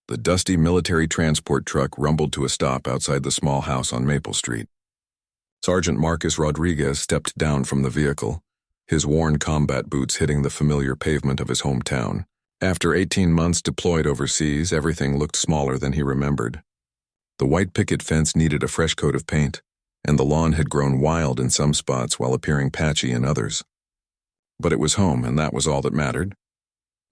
The dusty military transport truck rumbled to a stop outside the small house on Maple Street. Sergeant Marcus Rodriguez stepped down from the vehicle, his worn combat boots hitting the familiar pavement of his hometown. After 18 months deployed overseas, everything looked smaller than he remembered. The white picket fence needed a fresh coat of paint, and the lawn had grown wild in some spots while appearing patchy in others. But it was home, and that was all that mattered.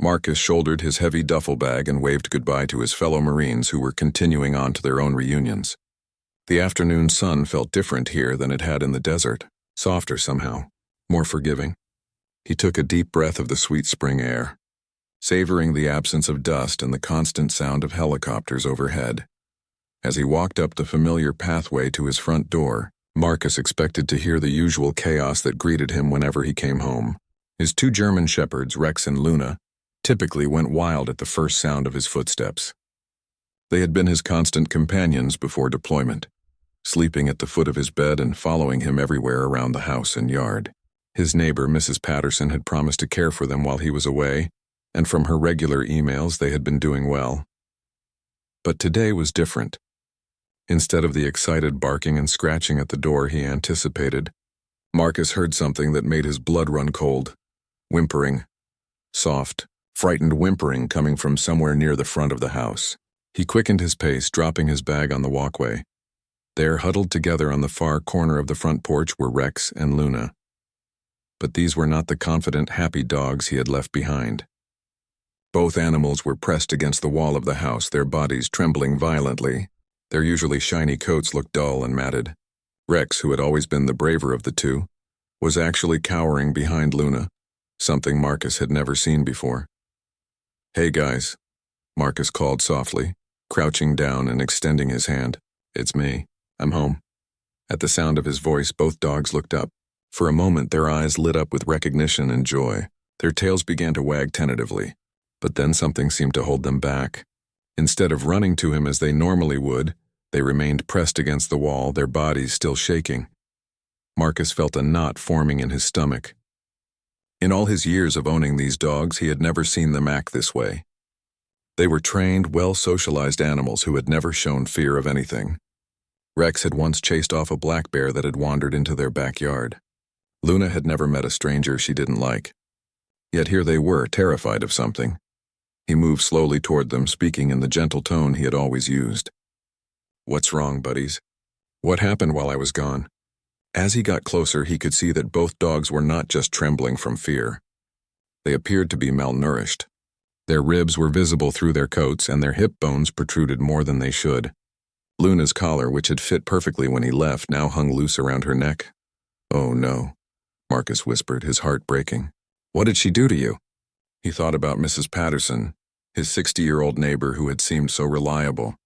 Marcus shouldered his heavy duffel bag and waved goodbye to his fellow Marines who were continuing on to their own reunions. The afternoon sun felt different here than it had in the desert, softer somehow, more forgiving. He took a deep breath of the sweet spring air, savoring the absence of dust and the constant sound of helicopters overhead. As he walked up the familiar pathway to his front door, Marcus expected to hear the usual chaos that greeted him whenever he came home. His 2 German shepherds, Rex and Luna, typically went wild at the first sound of his footsteps. They had been his constant companions before deployment, sleeping at the foot of his bed and following him everywhere around the house and yard. His neighbor, Mrs. Patterson, had promised to care for them while he was away, and from her regular emails they had been doing well. But today was different. Instead of the excited barking and scratching at the door he anticipated, Marcus heard something that made his blood run cold. Whimpering. Soft, frightened whimpering coming from somewhere near the front of the house. He quickened his pace, dropping his bag on the walkway. There, huddled together on the far corner of the front porch, were Rex and Luna. But these were not the confident, happy dogs he had left behind. Both animals were pressed against the wall of the house, their bodies trembling violently. Their usually shiny coats looked dull and matted. Rex, who had always been the braver of the two, was actually cowering behind Luna, something Marcus had never seen before. "Hey guys," Marcus called softly, crouching down and extending his hand. "It's me. I'm home." At the sound of his voice, both dogs looked up. For a moment, their eyes lit up with recognition and joy. Their tails began to wag tentatively, but then something seemed to hold them back. Instead of running to him as they normally would, they remained pressed against the wall, their bodies still shaking. Marcus felt a knot forming in his stomach. In all his years of owning these dogs, he had never seen them act this way. They were trained, well-socialized animals who had never shown fear of anything. Rex had once chased off a black bear that had wandered into their backyard. Luna had never met a stranger she didn't like. Yet here they were, terrified of something. He moved slowly toward them, speaking in the gentle tone he had always used. "What's wrong, buddies? What happened while I was gone?" As he got closer, he could see that both dogs were not just trembling from fear. They appeared to be malnourished. Their ribs were visible through their coats, and their hip bones protruded more than they should. Luna's collar, which had fit perfectly when he left, now hung loose around her neck. "Oh no," Marcus whispered, his heart breaking. "What did she do to you?" He thought about Mrs. Patterson, his 60-year-old neighbor who had seemed so reliable.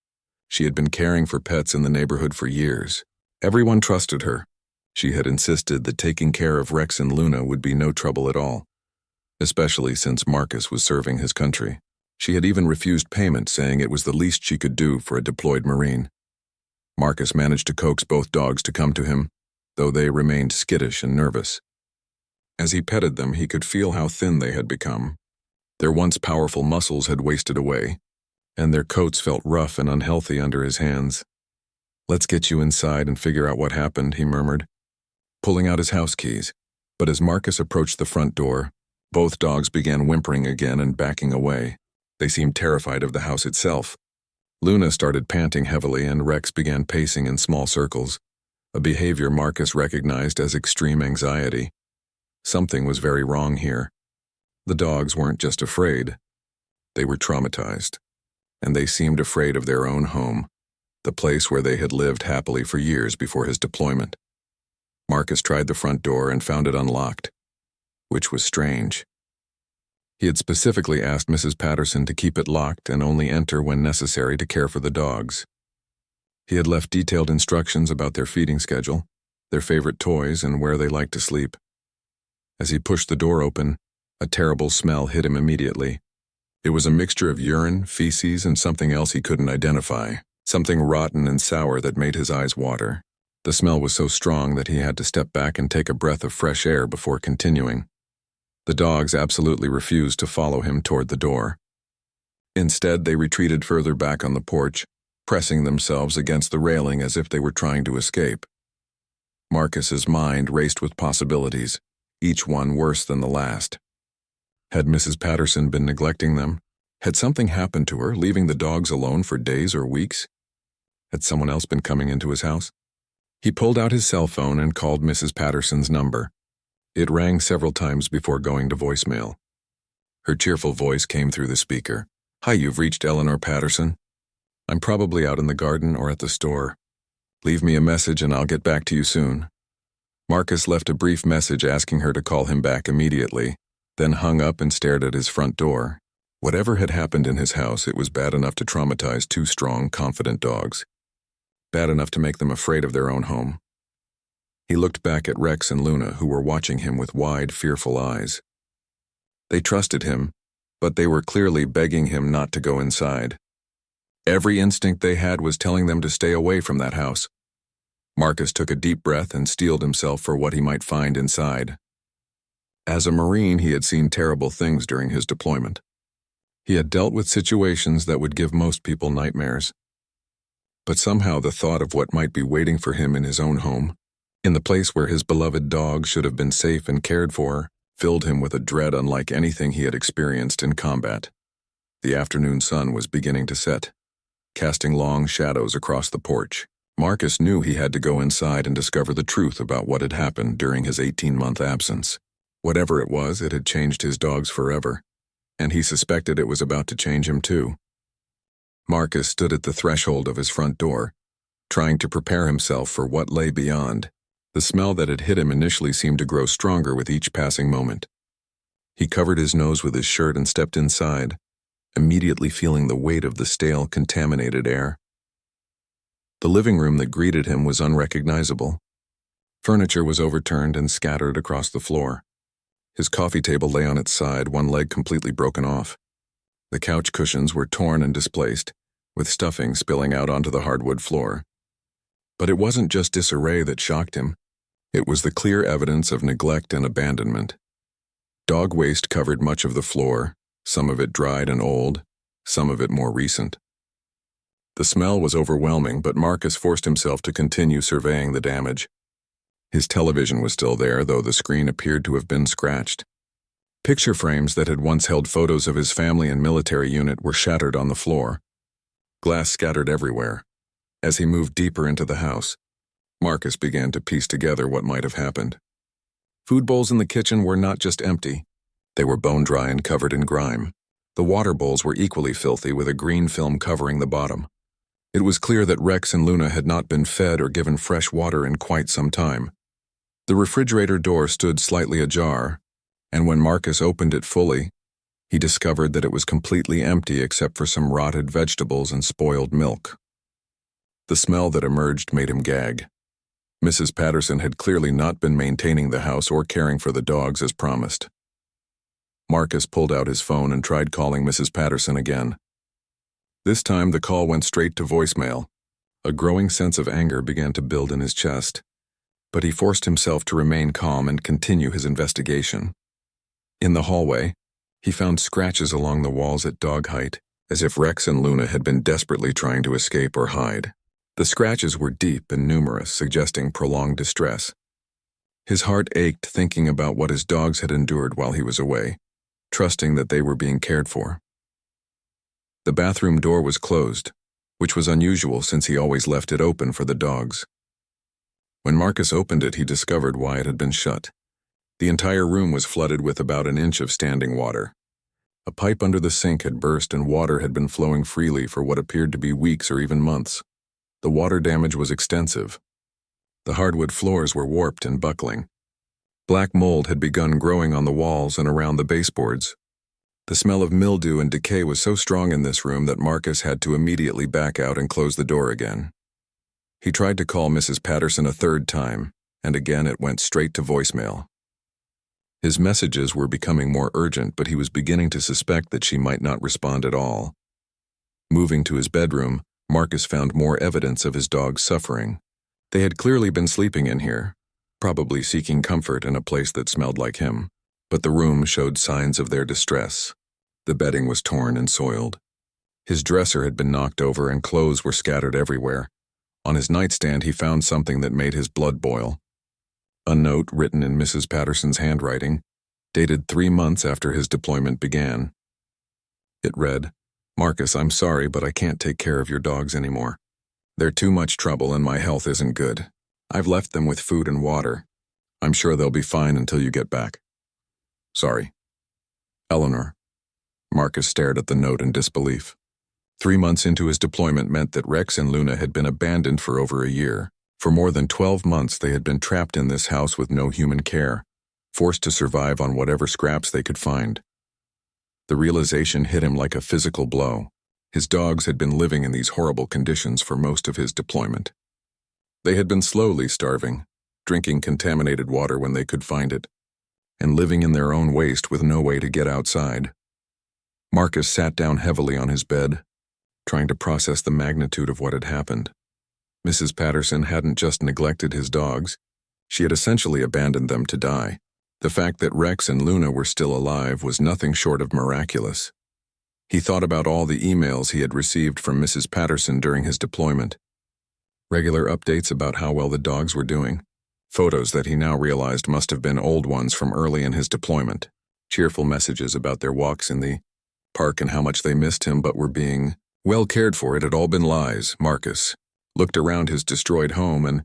She had been caring for pets in the neighborhood for years. Everyone trusted her. She had insisted that taking care of Rex and Luna would be no trouble at all, especially since Marcus was serving his country. She had even refused payment, saying it was the least she could do for a deployed Marine. Marcus managed to coax both dogs to come to him, though they remained skittish and nervous. As he petted them, he could feel how thin they had become. Their once powerful muscles had wasted away, and their coats felt rough and unhealthy under his hands. "Let's get you inside and figure out what happened," he murmured, pulling out his house keys. But as Marcus approached the front door, both dogs began whimpering again and backing away. They seemed terrified of the house itself. Luna started panting heavily, and Rex began pacing in small circles, a behavior Marcus recognized as extreme anxiety. Something was very wrong here. The dogs weren't just afraid. They were traumatized, and they seemed afraid of their own home, the place where they had lived happily for years before his deployment. Marcus tried the front door and found it unlocked, which was strange. He had specifically asked Mrs. Patterson to keep it locked and only enter when necessary to care for the dogs. He had left detailed instructions about their feeding schedule, their favorite toys, and where they liked to sleep. As he pushed the door open, a terrible smell hit him immediately. It was a mixture of urine, feces, and something else he couldn't identify, something rotten and sour that made his eyes water. The smell was so strong that he had to step back and take a breath of fresh air before continuing. The dogs absolutely refused to follow him toward the door. Instead, they retreated further back on the porch, pressing themselves against the railing as if they were trying to escape. Marcus's mind raced with possibilities, each one worse than the last. Had Mrs. Patterson been neglecting them? Had something happened to her, leaving the dogs alone for days or weeks? Had someone else been coming into his house? He pulled out his cell phone and called Mrs. Patterson's number. It rang several times before going to voicemail. Her cheerful voice came through the speaker. "Hi, you've reached Eleanor Patterson. I'm probably out in the garden or at the store. Leave me a message and I'll get back to you soon." Marcus left a brief message asking her to call him back immediately, then hung up and stared at his front door. Whatever had happened in his house, it was bad enough to traumatize two strong, confident dogs. Bad enough to make them afraid of their own home. He looked back at Rex and Luna, who were watching him with wide, fearful eyes. They trusted him, but they were clearly begging him not to go inside. Every instinct they had was telling them to stay away from that house. Marcus took a deep breath and steeled himself for what he might find inside. As a Marine, he had seen terrible things during his deployment. He had dealt with situations that would give most people nightmares. But somehow the thought of what might be waiting for him in his own home, in the place where his beloved dog should have been safe and cared for, filled him with a dread unlike anything he had experienced in combat. The afternoon sun was beginning to set, casting long shadows across the porch. Marcus knew he had to go inside and discover the truth about what had happened during his 18-month absence. Whatever it was, it had changed his dogs forever, and he suspected it was about to change him too. Marcus stood at the threshold of his front door, trying to prepare himself for what lay beyond. The smell that had hit him initially seemed to grow stronger with each passing moment. He covered his nose with his shirt and stepped inside, immediately feeling the weight of the stale, contaminated air. The living room that greeted him was unrecognizable. Furniture was overturned and scattered across the floor. His coffee table lay on its side, one leg completely broken off. The couch cushions were torn and displaced, with stuffing spilling out onto the hardwood floor. But it wasn't just disarray that shocked him. It was the clear evidence of neglect and abandonment. Dog waste covered much of the floor, some of it dried and old, some of it more recent. The smell was overwhelming, but Marcus forced himself to continue surveying the damage. His television was still there, though the screen appeared to have been scratched. Picture frames that had once held photos of his family and military unit were shattered on the floor. Glass scattered everywhere. As he moved deeper into the house, Marcus began to piece together what might have happened. Food bowls in the kitchen were not just empty. They were bone dry and covered in grime. The water bowls were equally filthy, with a green film covering the bottom. It was clear that Rex and Luna had not been fed or given fresh water in quite some time. The refrigerator door stood slightly ajar, and when Marcus opened it fully, he discovered that it was completely empty except for some rotted vegetables and spoiled milk. The smell that emerged made him gag. Mrs. Patterson had clearly not been maintaining the house or caring for the dogs as promised. Marcus pulled out his phone and tried calling Mrs. Patterson again. This time the call went straight to voicemail. A growing sense of anger began to build in his chest, but he forced himself to remain calm and continue his investigation. In the hallway, he found scratches along the walls at dog height, as if Rex and Luna had been desperately trying to escape or hide. The scratches were deep and numerous, suggesting prolonged distress. His heart ached thinking about what his dogs had endured while he was away, trusting that they were being cared for. The bathroom door was closed, which was unusual since he always left it open for the dogs. When Marcus opened it, he discovered why it had been shut. The entire room was flooded with about an inch of standing water. A pipe under the sink had burst and water had been flowing freely for what appeared to be weeks or even months. The water damage was extensive. The hardwood floors were warped and buckling. Black mold had begun growing on the walls and around the baseboards. The smell of mildew and decay was so strong in this room that Marcus had to immediately back out and close the door again. He tried to call Mrs. Patterson a third time, and again it went straight to voicemail. His messages were becoming more urgent, but he was beginning to suspect that she might not respond at all. Moving to his bedroom, Marcus found more evidence of his dog's suffering. They had clearly been sleeping in here, probably seeking comfort in a place that smelled like him, but the room showed signs of their distress. The bedding was torn and soiled. His dresser had been knocked over and clothes were scattered everywhere. On his nightstand, he found something that made his blood boil. A note written in Mrs. Patterson's handwriting, dated 3 months after his deployment began. It read, "Marcus, I'm sorry, but I can't take care of your dogs anymore. They're too much trouble and my health isn't good. I've left them with food and water. I'm sure they'll be fine until you get back. Sorry. Eleanor." Marcus stared at the note in disbelief. 3 months into his deployment meant that Rex and Luna had been abandoned for over a year. For more than 12 months they had been trapped in this house with no human care, forced to survive on whatever scraps they could find. The realization hit him like a physical blow. His dogs had been living in these horrible conditions for most of his deployment. They had been slowly starving, drinking contaminated water when they could find it, and living in their own waste with no way to get outside. Marcus sat down heavily on his bed, trying to process the magnitude of what had happened. Mrs. Patterson hadn't just neglected his dogs, she had essentially abandoned them to die. The fact that Rex and Luna were still alive was nothing short of miraculous. He thought about all the emails he had received from Mrs. Patterson during his deployment. Regular updates about how well the dogs were doing. Photos that he now realized must have been old ones from early in his deployment. Cheerful messages about their walks in the park and how much they missed him but were being well cared for. It had all been lies. Marcus looked around his destroyed home and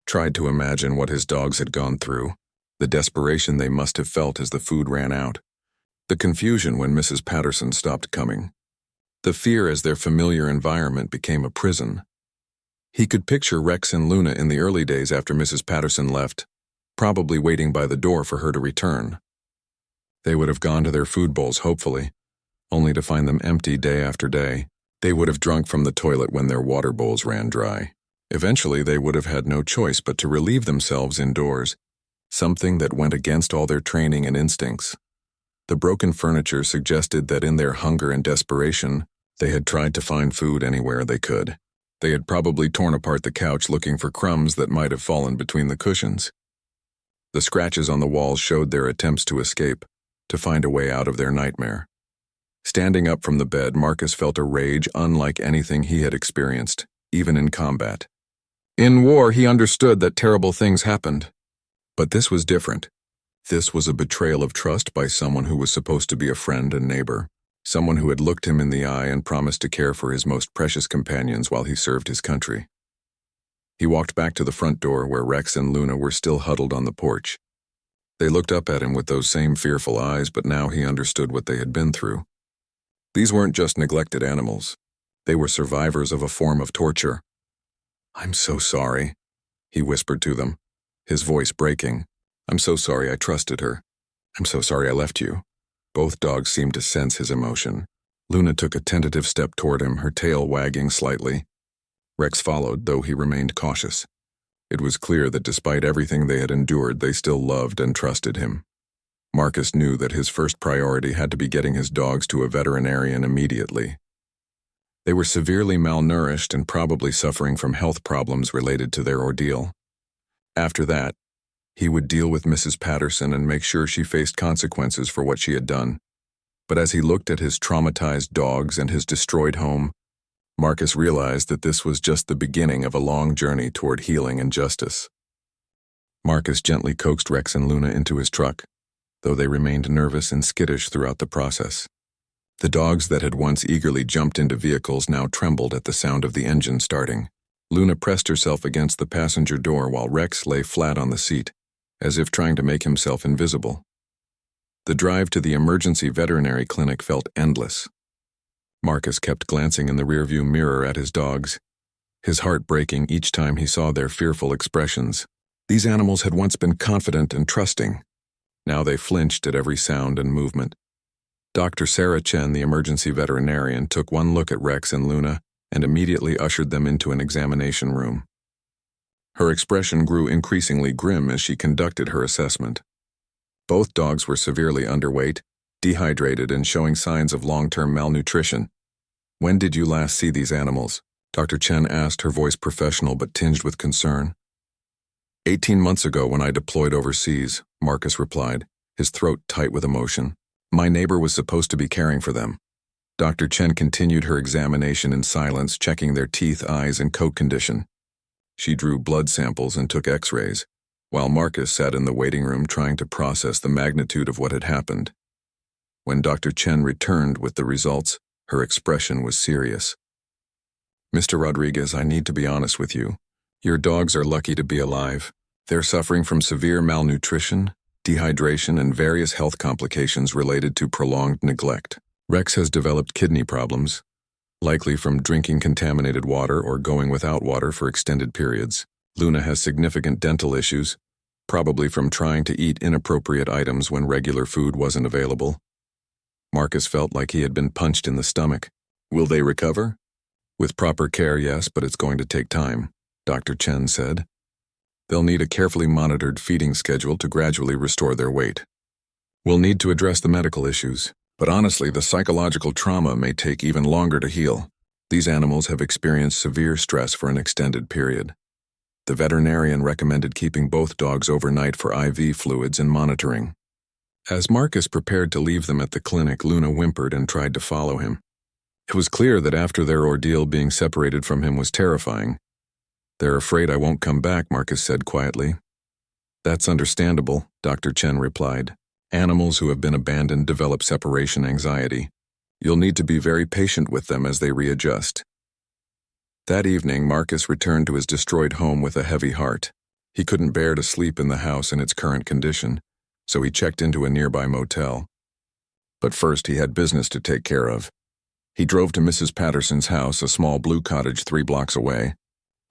tried to imagine what his dogs had gone through, the desperation they must have felt as the food ran out, the confusion when Mrs. Patterson stopped coming, the fear as their familiar environment became a prison. He could picture Rex and Luna in the early days after Mrs. Patterson left, probably waiting by the door for her to return. They would have gone to their food bowls, hopefully, only to find them empty day after day. They would have drunk from the toilet when their water bowls ran dry. Eventually, they would have had no choice but to relieve themselves indoors, something that went against all their training and instincts. The broken furniture suggested that in their hunger and desperation, they had tried to find food anywhere they could. They had probably torn apart the couch looking for crumbs that might have fallen between the cushions. The scratches on the walls showed their attempts to escape, to find a way out of their nightmare. Standing up from the bed, Marcus felt a rage unlike anything he had experienced, even in combat. In war, he understood that terrible things happened. But this was different. This was a betrayal of trust by someone who was supposed to be a friend and neighbor, someone who had looked him in the eye and promised to care for his most precious companions while he served his country. He walked back to the front door where Rex and Luna were still huddled on the porch. They looked up at him with those same fearful eyes, but now he understood what they had been through. These weren't just neglected animals. They were survivors of a form of torture. "I'm so sorry," he whispered to them, his voice breaking. "I'm so sorry I trusted her. I'm so sorry I left you." Both dogs seemed to sense his emotion. Luna took a tentative step toward him, her tail wagging slightly. Rex followed, though he remained cautious. It was clear that despite everything they had endured, they still loved and trusted him. Marcus knew that his first priority had to be getting his dogs to a veterinarian immediately. They were severely malnourished and probably suffering from health problems related to their ordeal. After that, he would deal with Mrs. Patterson and make sure she faced consequences for what she had done. But as he looked at his traumatized dogs and his destroyed home, Marcus realized that this was just the beginning of a long journey toward healing and justice. Marcus gently coaxed Rex and Luna into his truck, though they remained nervous and skittish throughout the process. The dogs that had once eagerly jumped into vehicles now trembled at the sound of the engine starting. Luna pressed herself against the passenger door while Rex lay flat on the seat, as if trying to make himself invisible. The drive to the emergency veterinary clinic felt endless. Marcus kept glancing in the rearview mirror at his dogs, his heart breaking each time he saw their fearful expressions. These animals had once been confident and trusting. Now they flinched at every sound and movement. Dr. Sarah Chen, the emergency veterinarian, took one look at Rex and Luna and immediately ushered them into an examination room. Her expression grew increasingly grim as she conducted her assessment. Both dogs were severely underweight, dehydrated, and showing signs of long-term malnutrition. "When did you last see these animals?" Dr. Chen asked, her voice professional but tinged with concern. 18 months ago when I deployed overseas, Marcus replied, his throat tight with emotion. My neighbor was supposed to be caring for them. Dr. Chen continued her examination in silence, checking their teeth, eyes, and coat condition. She drew blood samples and took x-rays, while Marcus sat in the waiting room trying to process the magnitude of what had happened. When Dr. Chen returned with the results, her expression was serious. "Mr. Rodriguez, I need to be honest with you. Your dogs are lucky to be alive. They're suffering from severe malnutrition, dehydration, and various health complications related to prolonged neglect. Rex has developed kidney problems, likely from drinking contaminated water or going without water for extended periods. Luna has significant dental issues, probably from trying to eat inappropriate items when regular food wasn't available." Marcus felt like he had been punched in the stomach. "Will they recover?" "With proper care, yes, but it's going to take time," Dr. Chen said. "They'll need a carefully monitored feeding schedule to gradually restore their weight. We'll need to address the medical issues, but honestly, the psychological trauma may take even longer to heal. These animals have experienced severe stress for an extended period." The veterinarian recommended keeping both dogs overnight for IV fluids and monitoring. As Marcus prepared to leave them at the clinic, Luna whimpered and tried to follow him. It was clear that after their ordeal, being separated from him was terrifying. "They're afraid I won't come back," Marcus said quietly. "That's understandable," Dr. Chen replied. "Animals who have been abandoned develop separation anxiety. You'll need to be very patient with them as they readjust." That evening, Marcus returned to his destroyed home with a heavy heart. He couldn't bear to sleep in the house in its current condition, so he checked into a nearby motel. But first, he had business to take care of. He drove to Mrs. Patterson's house, a small blue cottage 3 blocks away.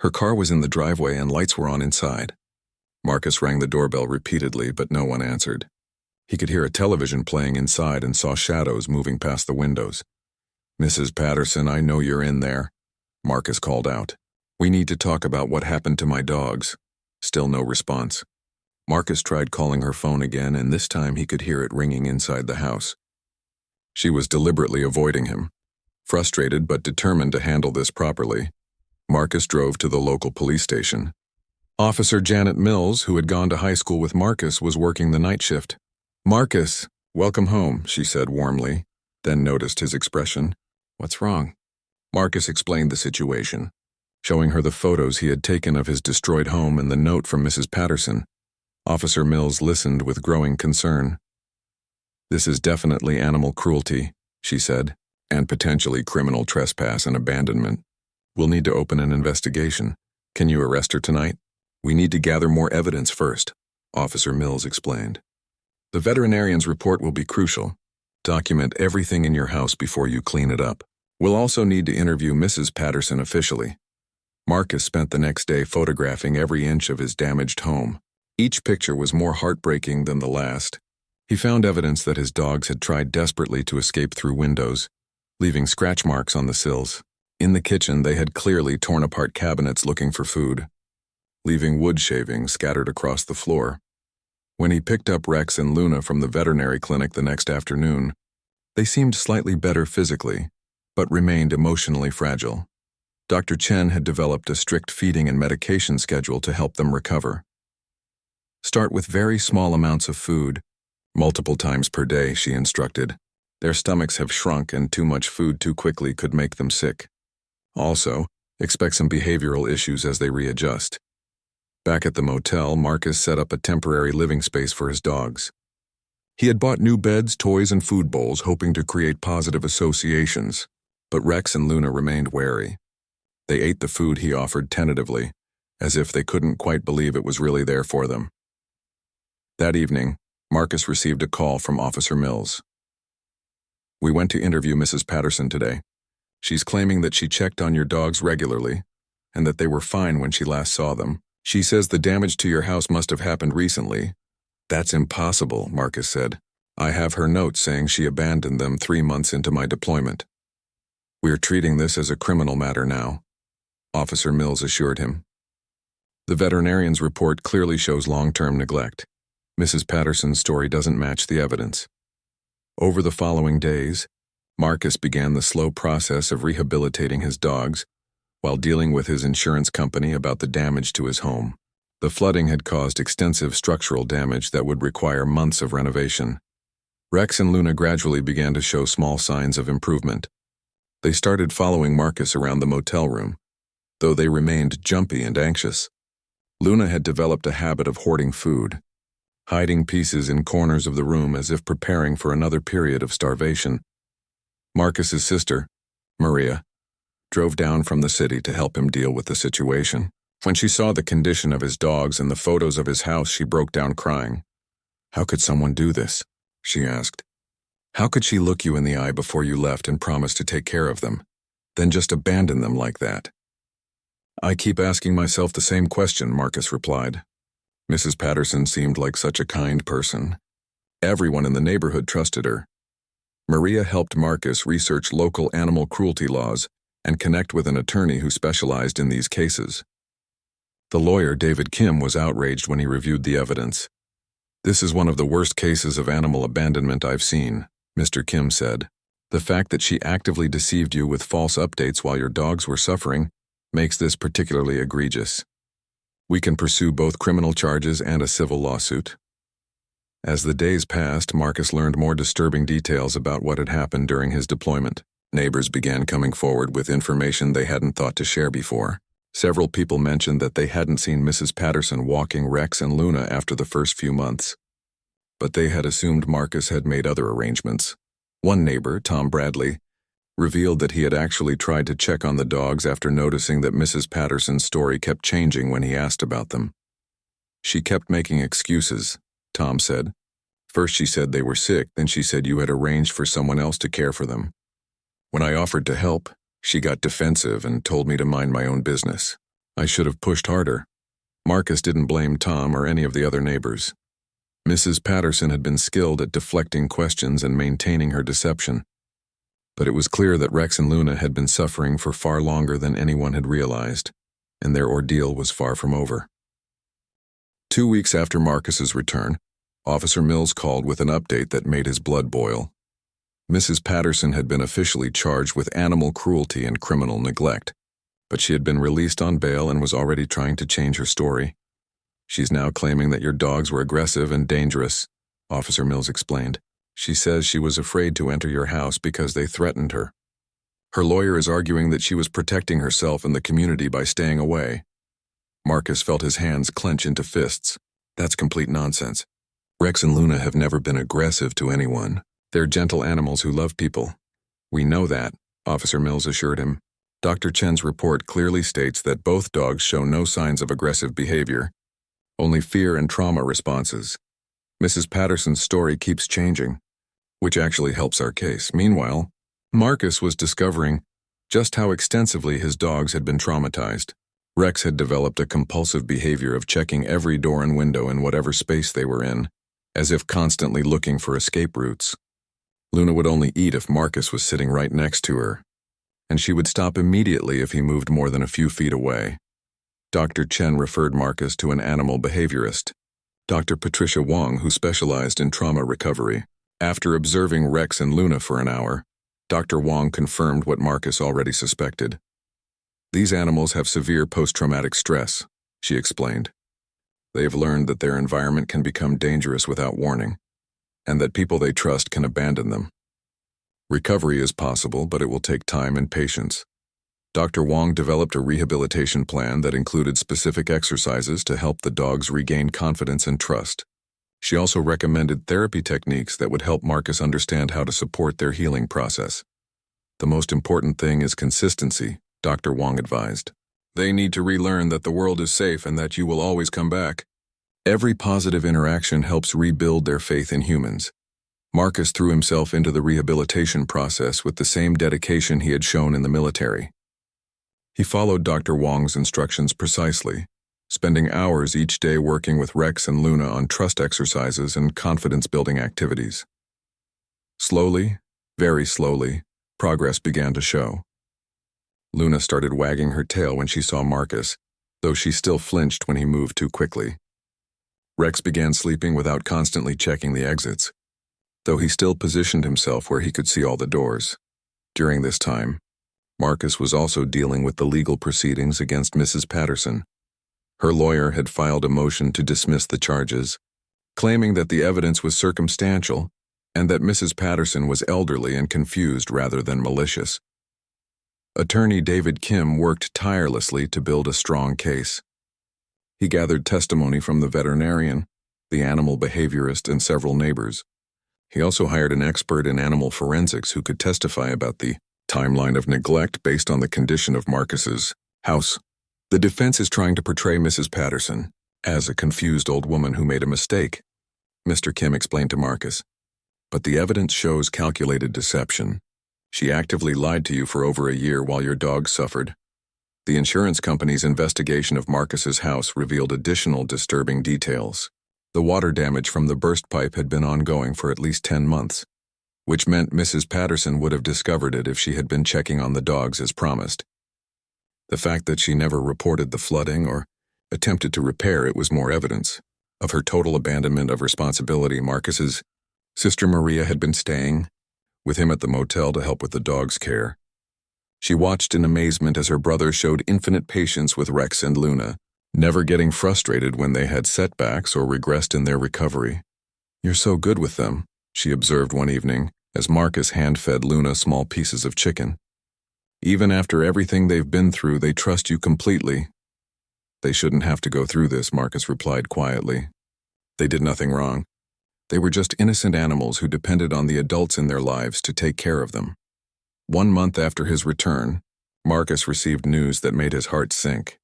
Her car was in the driveway and lights were on inside. Marcus rang the doorbell repeatedly, but no one answered. He could hear a television playing inside and saw shadows moving past the windows. "Mrs. Patterson, I know you're in there," Marcus called out. "We need to talk about what happened to my dogs." Still no response. Marcus tried calling her phone again, and this time he could hear it ringing inside the house. She was deliberately avoiding him. Frustrated but determined to handle this properly, Marcus drove to the local police station. Officer Janet Mills, who had gone to high school with Marcus, was working the night shift. "Marcus, welcome home," she said warmly, then noticed his expression. "What's wrong?" Marcus explained the situation, showing her the photos he had taken of his destroyed home and the note from Mrs. Patterson. Officer Mills listened with growing concern. "This is definitely animal cruelty," she said, "and potentially criminal trespass and abandonment. We'll need to open an investigation. Can you arrest her tonight?" "We need to gather more evidence first," Officer Mills explained. "The veterinarian's report will be crucial. Document everything in your house before you clean it up. We'll also need to interview Mrs. Patterson officially." Marcus spent the next day photographing every inch of his damaged home. Each picture was more heartbreaking than the last. He found evidence that his dogs had tried desperately to escape through windows, leaving scratch marks on the sills. In the kitchen, they had clearly torn apart cabinets looking for food, leaving wood shavings scattered across the floor. When he picked up Rex and Luna from the veterinary clinic the next afternoon, they seemed slightly better physically, but remained emotionally fragile. Dr. Chen had developed a strict feeding and medication schedule to help them recover. "Start with very small amounts of food, multiple times per day," she instructed. "Their stomachs have shrunk and too much food too quickly could make them sick. Also, expect some behavioral issues as they readjust." Back at the motel, Marcus set up a temporary living space for his dogs. He had bought new beds, toys, and food bowls, hoping to create positive associations, but Rex and Luna remained wary. They ate the food he offered tentatively, as if they couldn't quite believe it was really there for them. That evening, Marcus received a call from Officer Mills. "We went to interview Mrs. Patterson today. She's claiming that she checked on your dogs regularly, and that they were fine when she last saw them. She says the damage to your house must have happened recently." "That's impossible," Marcus said. "I have her note saying she abandoned them 3 months into my deployment." "We're treating this as a criminal matter now," Officer Mills assured him. "The veterinarian's report clearly shows long-term neglect. Mrs. Patterson's story doesn't match the evidence." Over the following days, Marcus began the slow process of rehabilitating his dogs while dealing with his insurance company about the damage to his home. The flooding had caused extensive structural damage that would require months of renovation. Rex and Luna gradually began to show small signs of improvement. They started following Marcus around the motel room, though they remained jumpy and anxious. Luna had developed a habit of hoarding food, hiding pieces in corners of the room as if preparing for another period of starvation. Marcus's sister, Maria, drove down from the city to help him deal with the situation. When she saw the condition of his dogs and the photos of his house, she broke down crying. "How could someone do this?" she asked. "How could she look you in the eye before you left and promise to take care of them, then just abandon them like that?" "I keep asking myself the same question," Marcus replied. Mrs. Patterson seemed like such a kind person. Everyone in the neighborhood trusted her. Maria helped Marcus research local animal cruelty laws and connect with an attorney who specialized in these cases. The lawyer, David Kim, was outraged when he reviewed the evidence. "This is one of the worst cases of animal abandonment I've seen," Mr. Kim said. "The fact that she actively deceived you with false updates while your dogs were suffering makes this particularly egregious. We can pursue both criminal charges and a civil lawsuit." As the days passed, Marcus learned more disturbing details about what had happened during his deployment. Neighbors began coming forward with information they hadn't thought to share before. Several people mentioned that they hadn't seen Mrs. Patterson walking Rex and Luna after the first few months, but they had assumed Marcus had made other arrangements. One neighbor, Tom Bradley, revealed that he had actually tried to check on the dogs after noticing that Mrs. Patterson's story kept changing when he asked about them. "She kept making excuses," Tom said. "First she said they were sick, then she said you had arranged for someone else to care for them. When I offered to help, she got defensive and told me to mind my own business. I should have pushed harder." Marcus didn't blame Tom or any of the other neighbors. Mrs. Patterson had been skilled at deflecting questions and maintaining her deception. But it was clear that Rex and Luna had been suffering for far longer than anyone had realized, and their ordeal was far from over. 2 weeks after Marcus's return, Officer Mills called with an update that made his blood boil. Mrs. Patterson had been officially charged with animal cruelty and criminal neglect, but she had been released on bail and was already trying to change her story. "She's now claiming that your dogs were aggressive and dangerous," Officer Mills explained. "She says she was afraid to enter your house because they threatened her. Her lawyer is arguing that she was protecting herself and the community by staying away." Marcus felt his hands clench into fists. "That's complete nonsense. Rex and Luna have never been aggressive to anyone. They're gentle animals who love people." "We know that," Officer Mills assured him. "Dr. Chen's report clearly states that both dogs show no signs of aggressive behavior, only fear and trauma responses. Mrs. Patterson's story keeps changing, which actually helps our case." Meanwhile, Marcus was discovering just how extensively his dogs had been traumatized. Rex had developed a compulsive behavior of checking every door and window in whatever space they were in, as if constantly looking for escape routes. Luna would only eat if Marcus was sitting right next to her, and she would stop immediately if he moved more than a few feet away. Dr. Chen referred Marcus to an animal behaviorist, Dr. Patricia Wong, who specialized in trauma recovery. After observing Rex and Luna for an hour, Dr. Wong confirmed what Marcus already suspected. "These animals have severe post-traumatic stress," she explained. "They have learned that their environment can become dangerous without warning, and that people they trust can abandon them. Recovery is possible, but it will take time and patience." Dr. Wong developed a rehabilitation plan that included specific exercises to help the dogs regain confidence and trust. She also recommended therapy techniques that would help Marcus understand how to support their healing process. "The most important thing is consistency," Dr. Wong advised. "They need to relearn that the world is safe and that you will always come back. Every positive interaction helps rebuild their faith in humans." Marcus threw himself into the rehabilitation process with the same dedication he had shown in the military. He followed Dr. Wong's instructions precisely, spending hours each day working with Rex and Luna on trust exercises and confidence-building activities. Slowly, very slowly, progress began to show. Luna started wagging her tail when she saw Marcus, though she still flinched when he moved too quickly. Rex began sleeping without constantly checking the exits, though he still positioned himself where he could see all the doors. During this time, Marcus was also dealing with the legal proceedings against Mrs. Patterson. Her lawyer had filed a motion to dismiss the charges, claiming that the evidence was circumstantial and that Mrs. Patterson was elderly and confused rather than malicious. Attorney David Kim worked tirelessly to build a strong case. He gathered testimony from the veterinarian, the animal behaviorist, and several neighbors. He also hired an expert in animal forensics who could testify about the timeline of neglect based on the condition of Marcus's house. The defense is trying to portray Mrs. Patterson as a confused old woman who made a mistake, Mr. Kim explained to Marcus. But the evidence shows calculated deception. She actively lied to you for over a year while your dog suffered. The insurance company's investigation of Marcus's house revealed additional disturbing details. The water damage from the burst pipe had been ongoing for at least 10 months, which meant Mrs. Patterson would have discovered it if she had been checking on the dogs as promised. The fact that she never reported the flooding or attempted to repair it was more evidence of her total abandonment of responsibility. Marcus's sister Maria had been staying with him at the motel to help with the dog's care. She watched in amazement as her brother showed infinite patience with Rex and Luna, never getting frustrated when they had setbacks or regressed in their recovery. "You're so good with them," she observed one evening as Marcus hand-fed Luna small pieces of chicken. "Even after everything they've been through, they trust you completely." "They shouldn't have to go through this," Marcus replied quietly. "They did nothing wrong. They were just innocent animals who depended on the adults in their lives to take care of them." 1 month after his return, Marcus received news that made his heart sink.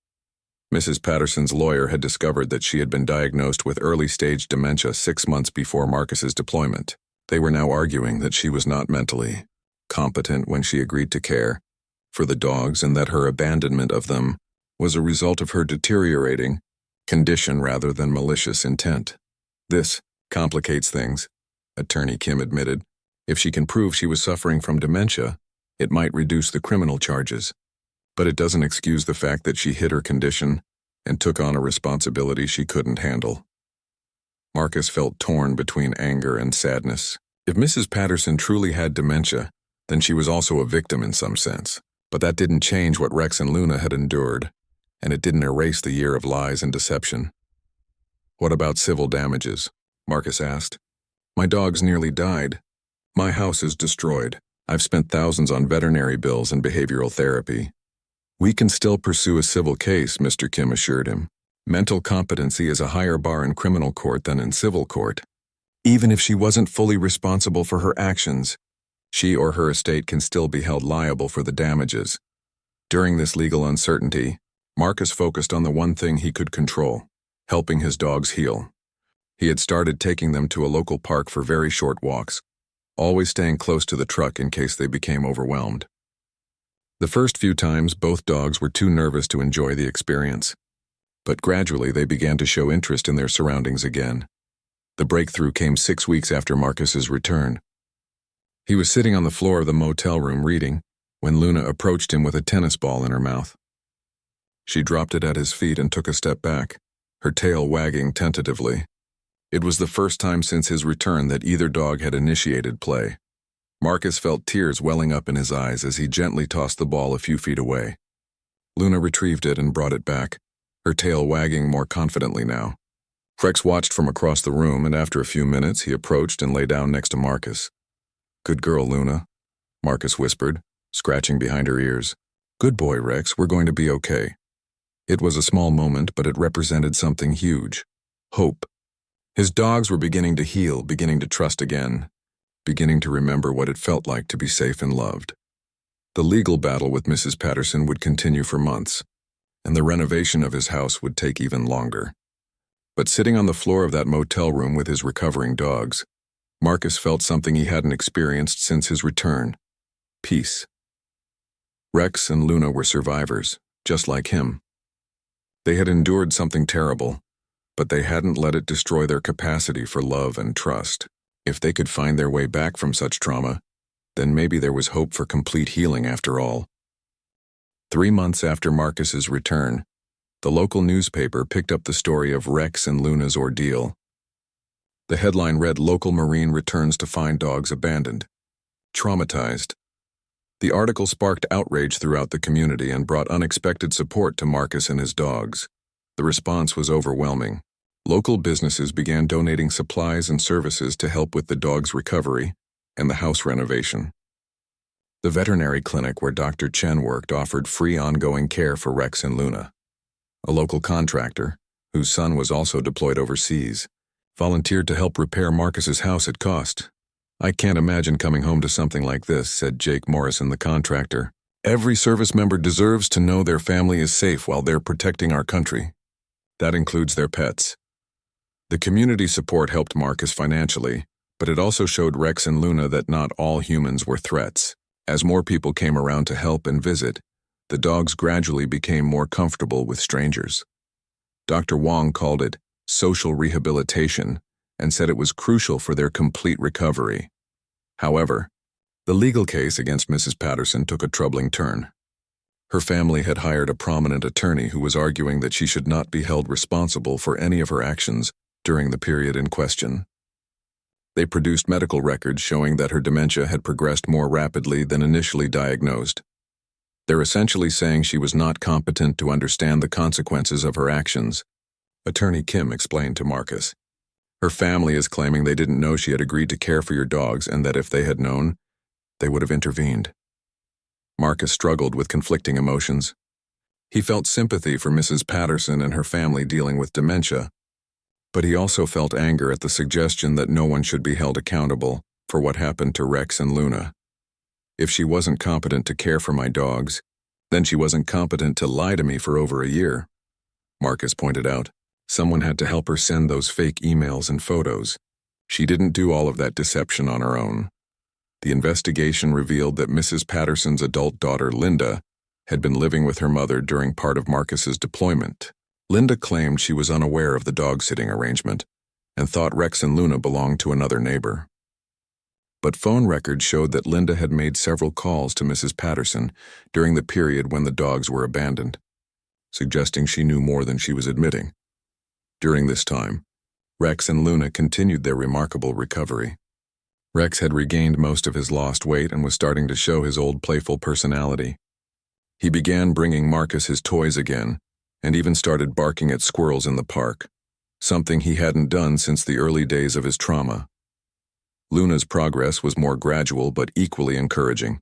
Mrs. Patterson's lawyer had discovered that she had been diagnosed with early-stage dementia 6 months before Marcus's deployment. They were now arguing that she was not mentally competent when she agreed to care for the dogs and that her abandonment of them was a result of her deteriorating condition rather than malicious intent. "This complicates things," Attorney Kim admitted. "If she can prove she was suffering from dementia, it might reduce the criminal charges. But it doesn't excuse the fact that she hid her condition and took on a responsibility she couldn't handle." Marcus felt torn between anger and sadness. If Mrs. Patterson truly had dementia, then she was also a victim in some sense. But that didn't change what Rex and Luna had endured, and it didn't erase the year of lies and deception. "What about civil damages?" Marcus asked. "My dogs nearly died. My house is destroyed. I've spent thousands on veterinary bills and behavioral therapy." "We can still pursue a civil case," Mr. Kim assured him. "Mental competency is a higher bar in criminal court than in civil court. Even if she wasn't fully responsible for her actions, she or her estate can still be held liable for the damages." During this legal uncertainty, Marcus focused on the one thing he could control: helping his dogs heal. He had started taking them to a local park for very short walks, always staying close to the truck in case they became overwhelmed. The first few times, both dogs were too nervous to enjoy the experience. But gradually they began to show interest in their surroundings again. The breakthrough came 6 weeks after Marcus's return. He was sitting on the floor of the motel room reading when Luna approached him with a tennis ball in her mouth. She dropped it at his feet and took a step back, her tail wagging tentatively. It was the first time since his return that either dog had initiated play. Marcus felt tears welling up in his eyes as he gently tossed the ball a few feet away. Luna retrieved it and brought it back, her tail wagging more confidently now. Rex watched from across the room, and after a few minutes he approached and lay down next to Marcus. "Good girl, Luna," Marcus whispered, scratching behind her ears. "Good boy, Rex, we're going to be okay." It was a small moment, but it represented something huge: hope. His dogs were beginning to heal, beginning to trust again, beginning to remember what it felt like to be safe and loved. The legal battle with Mrs. Patterson would continue for months, and the renovation of his house would take even longer. But sitting on the floor of that motel room with his recovering dogs, Marcus felt something he hadn't experienced since his return: peace. Rex and Luna were survivors, just like him. They had endured something terrible, but they hadn't let it destroy their capacity for love and trust. If they could find their way back from such trauma, then maybe there was hope for complete healing after all. 3 months after Marcus's return, the local newspaper picked up the story of Rex and Luna's ordeal. The headline read, "Local Marine returns to find dogs abandoned. Traumatized." The article sparked outrage throughout the community and brought unexpected support to Marcus and his dogs. The response was overwhelming. Local businesses began donating supplies and services to help with the dog's recovery and the house renovation. The veterinary clinic where Dr. Chen worked offered free ongoing care for Rex and Luna. A local contractor, whose son was also deployed overseas, volunteered to help repair Marcus's house at cost. "I can't imagine coming home to something like this," said Jake Morrison, the contractor. "Every service member deserves to know their family is safe while they're protecting our country. That includes their pets." The community support helped Marcus financially, but it also showed Rex and Luna that not all humans were threats. As more people came around to help and visit, the dogs gradually became more comfortable with strangers. Dr. Wong called it social rehabilitation and said it was crucial for their complete recovery. However, the legal case against Mrs. Patterson took a troubling turn. Her family had hired a prominent attorney who was arguing that she should not be held responsible for any of her actions during the period in question. They produced medical records showing that her dementia had progressed more rapidly than initially diagnosed. They're essentially saying she was not competent to understand the consequences of her actions, Attorney Kim explained to Marcus. Her family is claiming they didn't know she had agreed to care for your dogs and that if they had known, they would have intervened. Marcus struggled with conflicting emotions. He felt sympathy for Mrs. Patterson and her family dealing with dementia, but he also felt anger at the suggestion that no one should be held accountable for what happened to Rex and Luna. If she wasn't competent to care for my dogs, then she wasn't competent to lie to me for over a year, Marcus pointed out. Someone had to help her send those fake emails and photos. She didn't do all of that deception on her own. The investigation revealed that Mrs. Patterson's adult daughter, Linda, had been living with her mother during part of Marcus's deployment. Linda claimed she was unaware of the dog-sitting arrangement and thought Rex and Luna belonged to another neighbor. But phone records showed that Linda had made several calls to Mrs. Patterson during the period when the dogs were abandoned, suggesting she knew more than she was admitting. During this time, Rex and Luna continued their remarkable recovery. Rex had regained most of his lost weight and was starting to show his old playful personality. He began bringing Marcus his toys again, and even started barking at squirrels in the park, something he hadn't done since the early days of his trauma. Luna's progress was more gradual but equally encouraging.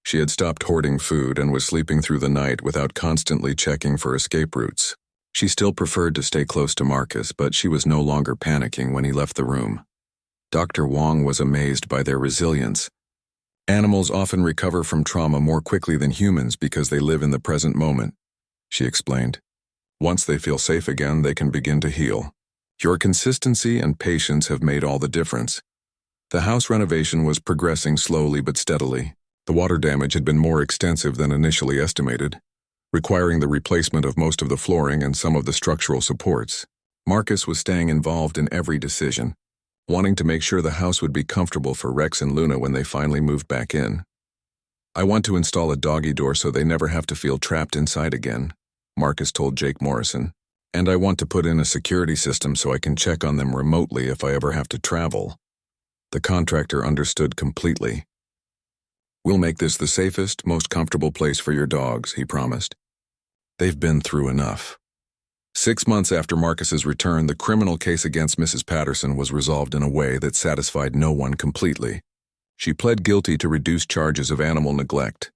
She had stopped hoarding food and was sleeping through the night without constantly checking for escape routes. She still preferred to stay close to Marcus, but she was no longer panicking when he left the room. Dr. Wong was amazed by their resilience. Animals often recover from trauma more quickly than humans because they live in the present moment, she explained. Once they feel safe again, they can begin to heal. Your consistency and patience have made all the difference. The house renovation was progressing slowly but steadily. The water damage had been more extensive than initially estimated, requiring the replacement of most of the flooring and some of the structural supports. Marcus was staying involved in every decision, wanting to make sure the house would be comfortable for Rex and Luna when they finally moved back in. "I want to install a doggy door so they never have to feel trapped inside again," Marcus told Jake Morrison. "And I want to put in a security system so I can check on them remotely if I ever have to travel." The contractor understood completely. "We'll make this the safest, most comfortable place for your dogs," he promised. They've been through enough. 6 months after Marcus's return, the criminal case against Mrs. Patterson was resolved in a way that satisfied no one completely. She pled guilty to reduced charges of animal neglect,